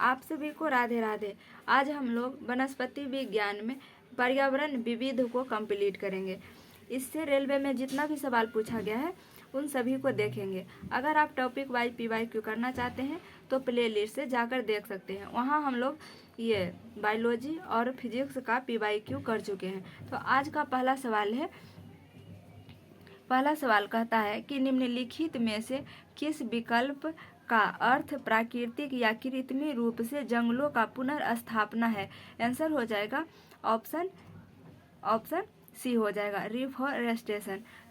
आप सभी को राधे राधे। आज हम लोग वनस्पति विज्ञान में पर्यावरण विविध को कंप्लीट करेंगे। इससे रेलवे में जितना भी सवाल पूछा गया है उन सभी को देखेंगे। अगर आप टॉपिक वाइज PYQ करना चाहते हैं तो प्ले लिस्ट से जाकर देख सकते हैं। वहाँ हम लोग ये बायोलॉजी और फिजिक्स का PYQ कर चुके हैं। तो आज का पहला सवाल कहता है कि निम्नलिखित में से किस विकल्प का अर्थ प्राकृतिक या कृत्रिम रूप से जंगलों का पुनर्स्थापना है। आंसर हो जाएगा ऑप्शन सी हो जाएगा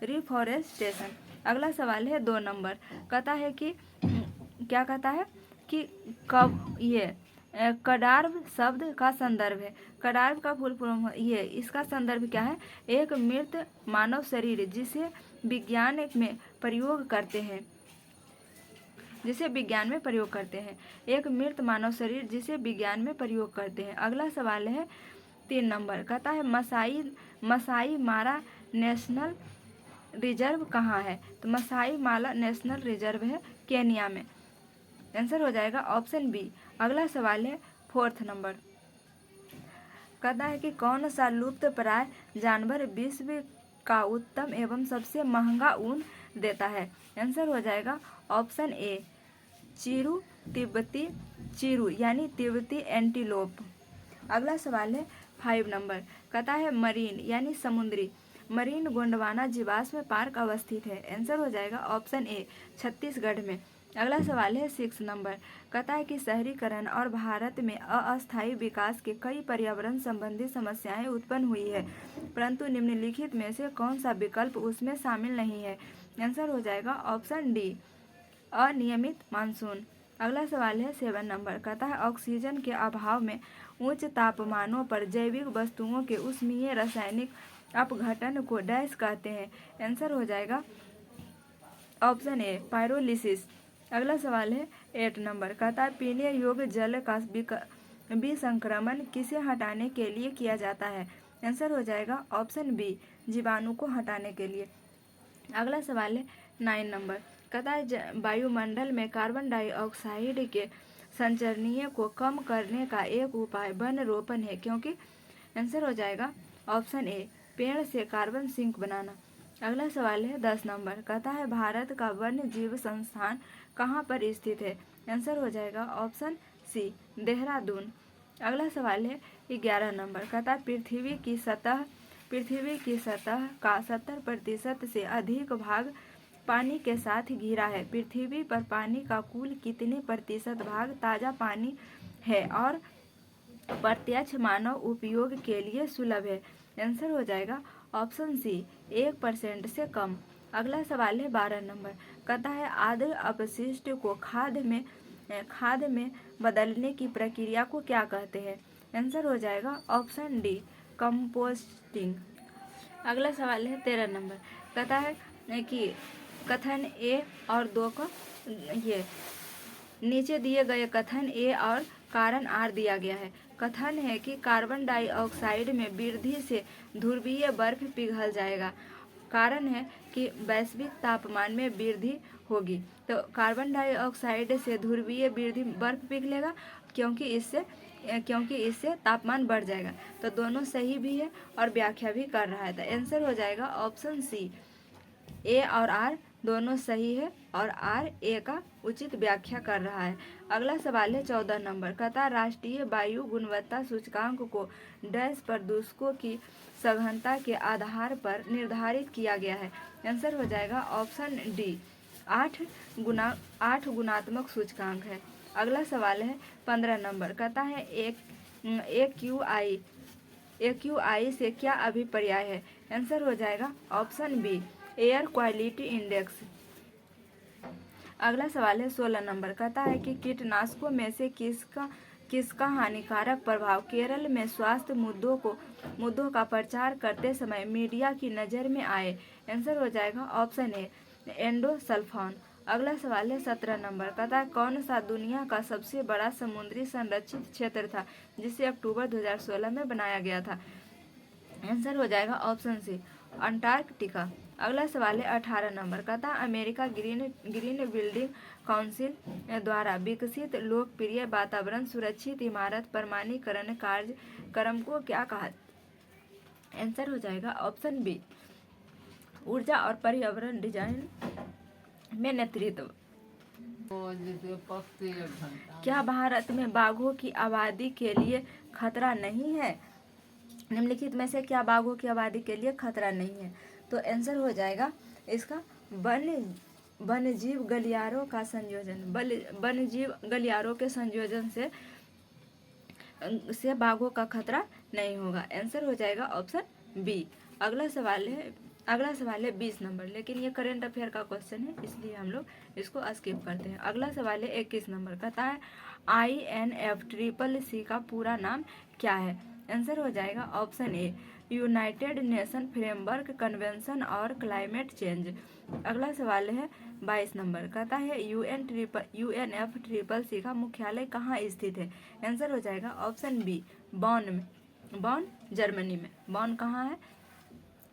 रिफॉरेस्टेशन। अगला सवाल है 2 नंबर। कहता है कि क्या कहता है कि कब ये कडार्व शब्द का संदर्भ है। कडार्व का फुल फॉर्म ये इसका संदर्भ क्या है। एक मृत मानव शरीर जिसे विज्ञान में प्रयोग करते हैं एक मृत मानव शरीर जिसे विज्ञान में प्रयोग करते हैं। अगला सवाल है 3 नंबर। कहता है मसाई मारा नेशनल रिजर्व कहाँ है। तो मसाई मारा नेशनल रिजर्व है केनिया में। आंसर हो जाएगा ऑप्शन बी। अगला सवाल है 4 नंबर। कहता है कि कौन सा लुप्त प्राय जानवर विश्व का उत्तम एवं सबसे महंगा ऊन देता है। आंसर हो जाएगा ऑप्शन ए तिब्बती चीरू यानी तिब्बती एंटीलोप। अगला सवाल है 5 नंबर। कहता है मरीन यानी समुद्री मरीन गोंडवाना जीवाश्म पार्क अवस्थित है। आंसर हो जाएगा ऑप्शन ए छत्तीसगढ़ में। अगला सवाल है 6 नंबर। कहता है कि शहरीकरण और भारत में अस्थायी विकास के कई पर्यावरण संबंधी समस्याएं उत्पन्न हुई है, परंतु निम्नलिखित में से कौन सा विकल्प उसमें शामिल नहीं है। आंसर हो जाएगा ऑप्शन डी अनियमित मानसून। अगला सवाल है 7 नंबर। कहता है ऑक्सीजन के अभाव में उच्च तापमानों पर जैविक वस्तुओं के ऊष्मीय रासायनिक अपघटन को डैश कहते हैं। आंसर हो जाएगा ऑप्शन ए पायरोलिसिस। अगला सवाल है 8 नंबर। कहता है पीने योग्य जल का विसंक्रमण किसे हटाने के लिए किया जाता है। आंसर हो जाएगा ऑप्शन बी जीवाणु को हटाने के लिए। अगला सवाल है 9 नंबर। कहता है वायुमंडल में कार्बन डाइऑक्साइड के संचरणीय को कम करने का एक उपाय वन रोपण है, क्योंकि आंसर हो जाएगा ऑप्शन ए पेड़ से कार्बन सिंक बनाना। अगला सवाल है 10 नंबर। कहता है भारत का वन्य जीव संस्थान कहाँ पर स्थित है। आंसर हो जाएगा ऑप्शन सी देहरादून। अगला सवाल है 11 नंबर। कहता है पृथ्वी की सतह का 70% से अधिक भाग पानी के साथ घिरा है। पृथ्वी पर पानी का कुल कितने प्रतिशत भाग ताज़ा पानी है और प्रत्यक्ष मानव उपयोग के लिए सुलभ है। आंसर हो जाएगा ऑप्शन सी 1% से कम। अगला सवाल है 12 नंबर। कहता है आद्र अपशिष्ट को खाद में बदलने की प्रक्रिया को क्या कहते हैं। आंसर हो जाएगा ऑप्शन डी कंपोस्टिंग। अगला सवाल है 13 नंबर। कहता है कि कथन ए और 2 का ये नीचे दिए गए कथन ए और कारण आर दिया गया है। कथन है कि कार्बन डाइऑक्साइड में वृद्धि से ध्रुवीय बर्फ पिघल जाएगा। कारण है कि वैश्विक तापमान में वृद्धि होगी। तो कार्बन डाइऑक्साइड से ध्रुवीय बर्फ पिघलेगा क्योंकि इससे तापमान बढ़ जाएगा। तो दोनों सही भी है और व्याख्या भी कर रहा है। तो आंसर हो जाएगा ऑप्शन सी ए और आर दोनों सही है और आर ए का उचित व्याख्या कर रहा है। अगला सवाल है 14 नंबर। कहता राष्ट्रीय वायु गुणवत्ता सूचकांक को डैश प्रदूषकों की सघनता के आधार पर निर्धारित किया गया है। आंसर हो जाएगा ऑप्शन डी 8 गुणात्मक सूचकांक है। अगला सवाल है 15 नंबर। कहता है AQI से क्या अभिप्राय है। आंसर हो जाएगा option B air quality index. अगला सवाल है 16 नंबर। कहता है कि कीटनाशकों में से किसका हानिकारक प्रभाव केरल में स्वास्थ्य मुद्दों का प्रचार करते समय मीडिया की नज़र में आए। आंसर हो जाएगा ऑप्शन ए एंडोसल्फान। अगला सवाल है 17 नंबर। कहता है कौन सा दुनिया का सबसे बड़ा समुद्री संरक्षित क्षेत्र था जिसे अक्टूबर 2016 में बनाया गया था। आंसर हो जाएगा ऑप्शन सी अंटार्कटिका। अगला सवाल है 18 नंबर का था, अमेरिका ग्रीन बिल्डिंग काउंसिल द्वारा विकसित लोकप्रिय वातावरण सुरक्षित इमारत प्रमाणीकरण कार्यक्रम को क्या कहा? आंसर हो जाएगा ऑप्शन बी, ऊर्जा और पर्यावरण डिजाइन में नेतृत्व। क्या भारत में बाघों की आबादी के लिए खतरा नहीं है? निम्नलिखित में से क्या बाघों की आबादी के लिए खतरा नहीं है? तो आंसर हो जाएगा इसका वन्यजीव गलियारों का संयोजन। वन्यजीव गलियारों के संयोजन से बाघों का खतरा नहीं होगा। आंसर हो जाएगा ऑप्शन बी। अगला सवाल है 20 नंबर, लेकिन ये करंट अफेयर का क्वेश्चन है, इसलिए हम लोग इसको स्किप करते हैं। अगला सवाल है 21 नंबर का था, INFCCC का पूरा नाम क्या है? आंसर हो जाएगा ऑप्शन ए, यूनाइटेड नेशन फ्रेमवर्क कन्वेंशन और क्लाइमेट चेंज। अगला सवाल है 22 नंबर का था है, UNFCCC का मुख्यालय कहाँ स्थित है? आंसर हो जाएगा ऑप्शन बी, बॉन में। बॉन जर्मनी में। बॉन कहाँ है?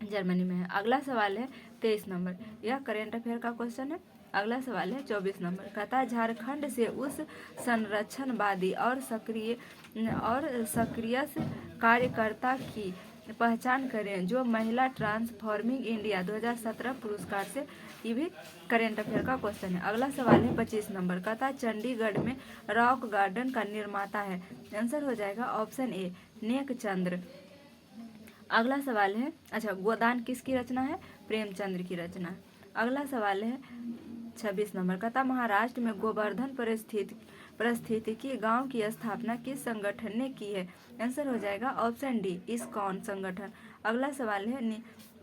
जर्मनी में है। अगला सवाल है 23 नंबर, यह करेंट अफेयर का क्वेश्चन है। अगला सवाल है 24 नंबर का था, झारखंड से उस संरक्षणवादी और सक्रिय कार्यकर्ता की पहचान करें जो महिला ट्रांसफॉर्मिंग इंडिया 2017 पुरस्कार से, ये भी करेंट अफेयर का क्वेश्चन है। अगला सवाल है 25 नंबर का था, चंडीगढ़ में रॉक गार्डन का निर्माता है? आंसर हो जाएगा ऑप्शन ए, नेक चंद्र। अगला सवाल है, गोदान किसकी रचना है? प्रेमचंद्र की रचना है। अगला सवाल है 26 नंबर का था, महाराष्ट्र में गोवर्धन पारिस्थितिकी गांव की स्थापना किस संगठन ने की है? आंसर हो जाएगा ऑप्शन डी, इस्कॉन संगठन। अगला सवाल है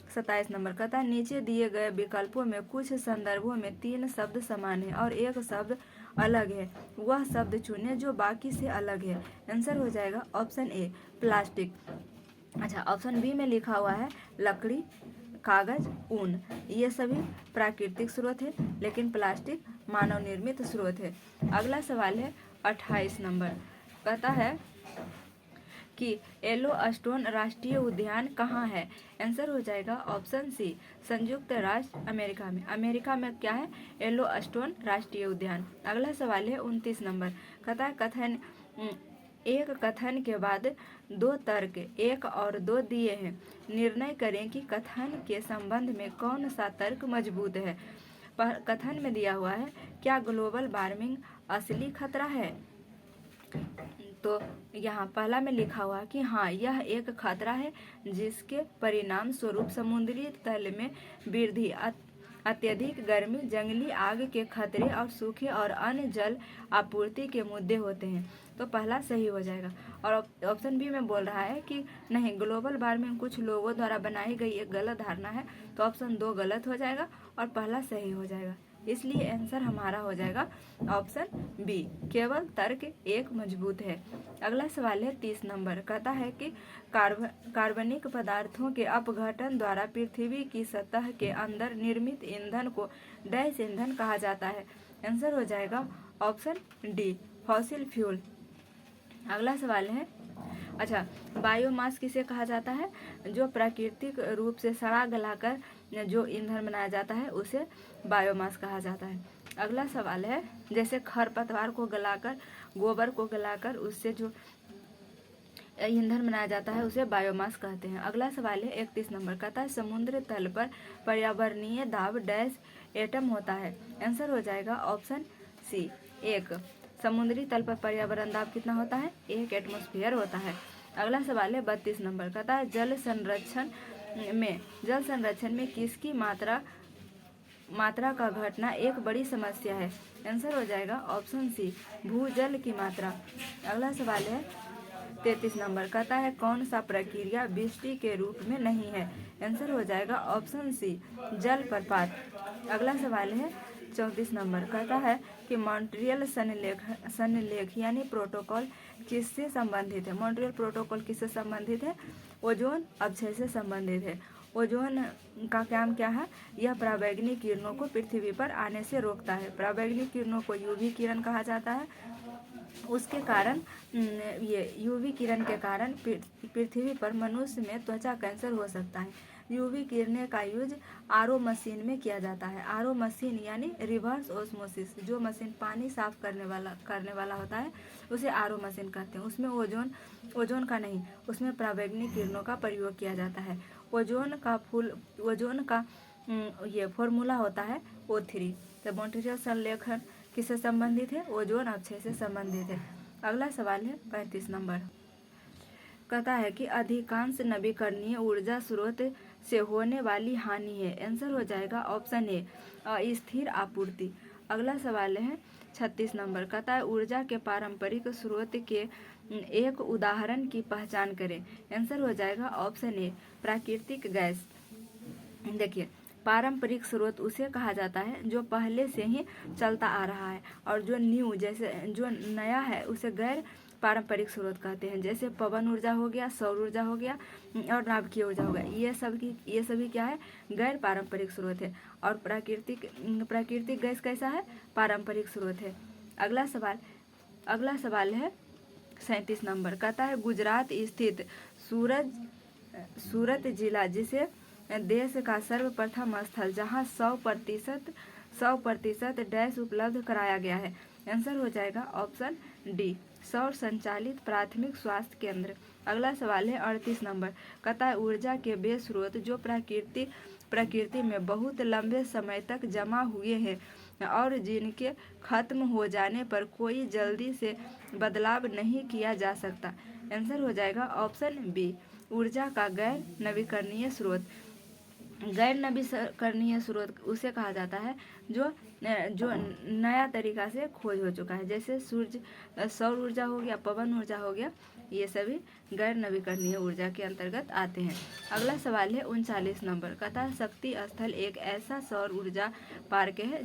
27 नंबर का था, नीचे दिए गए विकल्पों में कुछ संदर्भों में 3 शब्द समान है और एक शब्द अलग है, वह शब्द चुने जो बाकी से अलग है। आंसर हो जाएगा option A, plastic. Option B में लिखा हुआ है लकड़ी, कागज, ऊन, ये सभी प्राकृतिक स्रोत है, लेकिन प्लास्टिक मानव निर्मित स्रोत है। अगला सवाल है 28 नंबर, कहता है कि येलोस्टोन राष्ट्रीय उद्यान कहाँ है? आंसर हो जाएगा ऑप्शन सी, संयुक्त राष्ट्र अमेरिका में। अमेरिका में क्या है? येलोस्टोन राष्ट्रीय उद्यान। अगला सवाल है 29 नंबर, कहता है एक कथन के बाद 2 तर्क 1 और 2 दिए हैं, निर्णय करें कि कथन के संबंध में कौन सा तर्क मजबूत है। कथन में दिया हुआ है, क्या ग्लोबल वार्मिंग असली खतरा है? तो यहाँ पहला में लिखा हुआ कि हाँ, यह एक खतरा है जिसके परिणाम स्वरूप समुद्री तल में वृद्धि, अत्यधिक गर्मी, जंगली आग के खतरे और सूखे और अन्य जल आपूर्ति के मुद्दे होते हैं। तो पहला सही हो जाएगा। और ऑप्शन बी में बोल रहा है कि नहीं, ग्लोबल वार्मिंग कुछ लोगों द्वारा बनाई गई एक गलत धारणा है, तो ऑप्शन 2 गलत हो जाएगा और पहला सही हो जाएगा। इसलिए आंसर हमारा हो जाएगा ऑप्शन बी, केवल तर्क 1 मजबूत है। अगला सवाल है 30 नंबर, कहता है कि कार्बनिक पदार्थों के अपघटन द्वारा पृथ्वी की सतह के अंदर निर्मित ईंधन को डैश ईंधन कहा जाता है? आंसर हो जाएगा ऑप्शन डी, फॉसिल फ्यूल। अगला सवाल है, बायोमास किसे कहा जाता है? जो प्राकृतिक रूप से सड़ा गलाकर जो ईंधन बनाया जाता है उसे बायोमास कहा जाता है। अगला सवाल है, जैसे खरपतवार को गलाकर, गोबर को गलाकर उससे जो ईंधन बनाया जाता है उसे बायोमास कहते हैं। अगला सवाल है 31 नंबर का था, समुद्र तल पर पर्यावरणीय दाब डैश एटम होता है? आंसर हो जाएगा ऑप्शन सी, 1। समुद्री तल पर पर्यावरण दाब कितना होता है? 1 एटमॉस्फेयर होता है। अगला सवाल है 32 नंबर का था, जल संरक्षण में किसकी मात्रा का घटना एक बड़ी समस्या है? आंसर हो जाएगा ऑप्शन सी, भूजल की मात्रा। अगला सवाल है 33 नंबर, कहता है कौन सा प्रक्रिया वृष्टि के रूप में नहीं है? आंसर हो जाएगा ऑप्शन सी, जल प्रपात। अगला सवाल है 34 नंबर, कहता है कि मॉन्ट्रियल सन्निलेख यानी प्रोटोकॉल किससे संबंधित है? मॉन्ट्रियल प्रोटोकॉल किससे संबंधित है? ओजोन अपक्षय से संबंधित है। ओजोन का काम क्या है? यह पराबैंगनी किरणों को पृथ्वी पर आने से रोकता है। पराबैंगनी किरणों को यूवी किरण कहा जाता है। उसके कारण ये यूवी किरण के कारण पृथ्वी पर मनुष्य में त्वचा कैंसर हो सकता है। यूवी किरणें का यूज आरओ मशीन में किया जाता है। आरओ मशीन यानी रिवर्स ऑस्मोसिस, जो मशीन पानी साफ करने वाला होता है उसे आरओ मशीन कहते हैं। उसमें ओजोन का नहीं, उसमें पराबैंगनी किरणों का प्रयोग किया जाता है। ओजोन का ये फॉर्मूला होता है O3। तो मॉन्ट्रियल संलेखन किससे संबंधित है? ओजोन अपक्षय से संबंधित है। अगला सवाल है 35 नंबर, कहता है कि अधिकांश नवीकरणीय ऊर्जा स्रोत से होने वाली हानि है। आंसर हो जाएगा ऑप्शन ए, अस्थिर आपूर्ति। अगला सवाल है 36 नंबर, कहता है ऊर्जा के पारंपरिक स्रोत के एक उदाहरण की पहचान करें। आंसर हो जाएगा ऑप्शन ए, प्राकृतिक गैस। देखिए, पारंपरिक स्रोत उसे कहा जाता है जो पहले से ही चलता आ रहा है, और जो नया है उसे गैर पारंपरिक स्रोत कहते हैं। जैसे पवन ऊर्जा हो गया, सौर ऊर्जा हो गया और नाभिकीय ऊर्जा हो गया, ये सभी क्या है? गैर पारंपरिक स्रोत है। और प्राकृतिक गैस कैसा है? पारंपरिक स्रोत है। अगला सवाल है 37 नंबर, कहता है गुजरात स्थित सूरत जिला जिसे देश का सर्वप्रथम स्थल जहां 100% डैश उपलब्ध कराया गया है। आंसर हो जाएगा ऑप्शन डी, सौर संचालित प्राथमिक स्वास्थ्य केंद्र। अगला सवाल है 38 नंबर, कहता है ऊर्जा के वे स्रोत जो प्रकृति में बहुत लंबे समय तक जमा हुए हैं और जिनके खत्म हो जाने पर कोई जल्दी से बदलाव नहीं किया जा सकता। आंसर हो जाएगा ऑप्शन बी, ऊर्जा का गैर नवीकरणीय स्रोत। गैर नवीकरणीय स्रोत उसे कहा जाता है जो नया तरीका से खोज हो चुका है। जैसे सौर ऊर्जा हो गया, पवन ऊर्जा हो गया, ये सभी गैर नवीकरणीय ऊर्जा के अंतर्गत आते हैं। अगला सवाल है 39 नंबर, कहता है शक्ति स्थल एक ऐसा सौर ऊर्जा पार्क है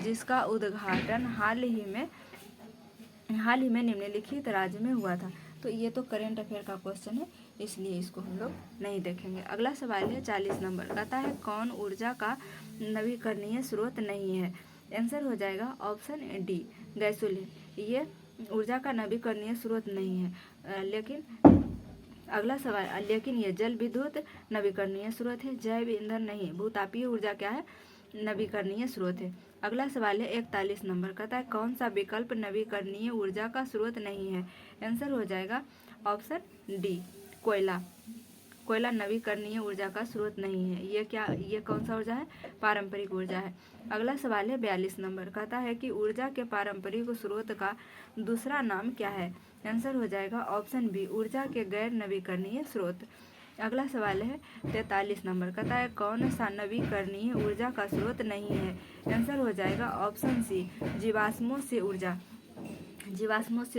जिसका उद्घाटन हाल ही में निम्नलिखित राज्य में हुआ था। तो ये तो करेंट अफेयर का क्वेश्चन है, इसलिए इसको हम लोग नहीं देखेंगे। अगला सवाल है 40 नंबर, कहता है कौन ऊर्जा का नवीकरणीय स्रोत नहीं है। आंसर हो जाएगा ऑप्शन डी, गैसोलीन। ये ऊर्जा का नवीकरणीय स्रोत नहीं है, लेकिन अगला सवाल, लेकिन ये जल विद्युत नवीकरणीय स्रोत है। जैव ईंधन नहीं, भूतापीय ऊर्जा क्या है? नवीकरणीय स्रोत है। अगला सवाल है 41 नंबर, कहता है कौन सा विकल्प नवीकरणीय ऊर्जा का स्रोत नहीं है। आंसर हो जाएगा ऑप्शन डी, कोयला नवीकरणीय ऊर्जा का स्रोत नहीं है। ये कौन सा ऊर्जा है? पारंपरिक ऊर्जा है। अगला सवाल है 42 नंबर, कहता है कि ऊर्जा के पारंपरिक स्रोत का दूसरा नाम क्या है। आंसर हो जाएगा ऑप्शन बी, ऊर्जा के गैर नवीकरणीय स्रोत। अगला सवाल है 43 नंबर, कहता है कौन सा नवीकरणीय ऊर्जा का स्रोत नहीं है। आंसर हो जाएगा ऑप्शन सी, जीवाश्मों से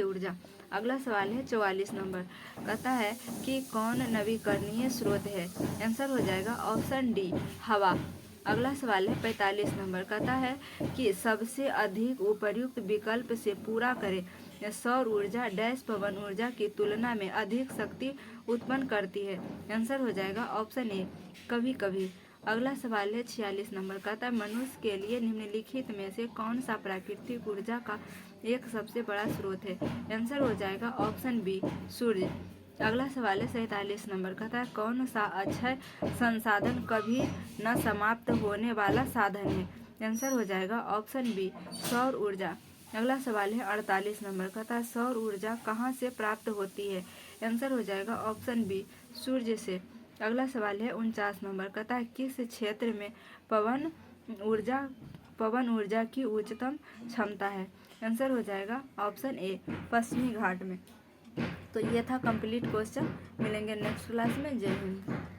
ऊर्जा। अगला सवाल है 44 नंबर, कहता है कि कौन नवीकरणीय स्रोत है। आंसर हो जाएगा ऑप्शन डी, हवा। अगला सवाल है 45 नंबर, कहता है कि सबसे अधिक उपयुक्त विकल्प से पूरा करें। सौर ऊर्जा डैश पवन ऊर्जा की तुलना में अधिक शक्ति उत्पन्न करती है। आंसर हो जाएगा ऑप्शन ए, कभी कभी। अगला सवाल है 46 नंबर, कहता है मनुष्य के लिए निम्नलिखित में से कौन सा प्राकृतिक ऊर्जा का एक सबसे बड़ा स्रोत है। आंसर हो जाएगा ऑप्शन बी, सूर्य। अगला सवाल है 47 नंबर, कहता है कौन सा अक्षय संसाधन कभी न समाप्त होने वाला साधन है। आंसर हो जाएगा ऑप्शन बी, सौर ऊर्जा। अगला सवाल है 48 नंबर, कहता है सौर ऊर्जा कहाँ से प्राप्त होती है। आंसर हो जाएगा ऑप्शन बी, सूर्य से। अगला सवाल है 49 नंबर, कहता है किस क्षेत्र में पवन ऊर्जा की उच्चतम क्षमता है। आंसर हो जाएगा ऑप्शन ए, पश्चिमी घाट में। तो ये था कंप्लीट क्वेश्चन। मिलेंगे नेक्स्ट क्लास में। जय हिंद।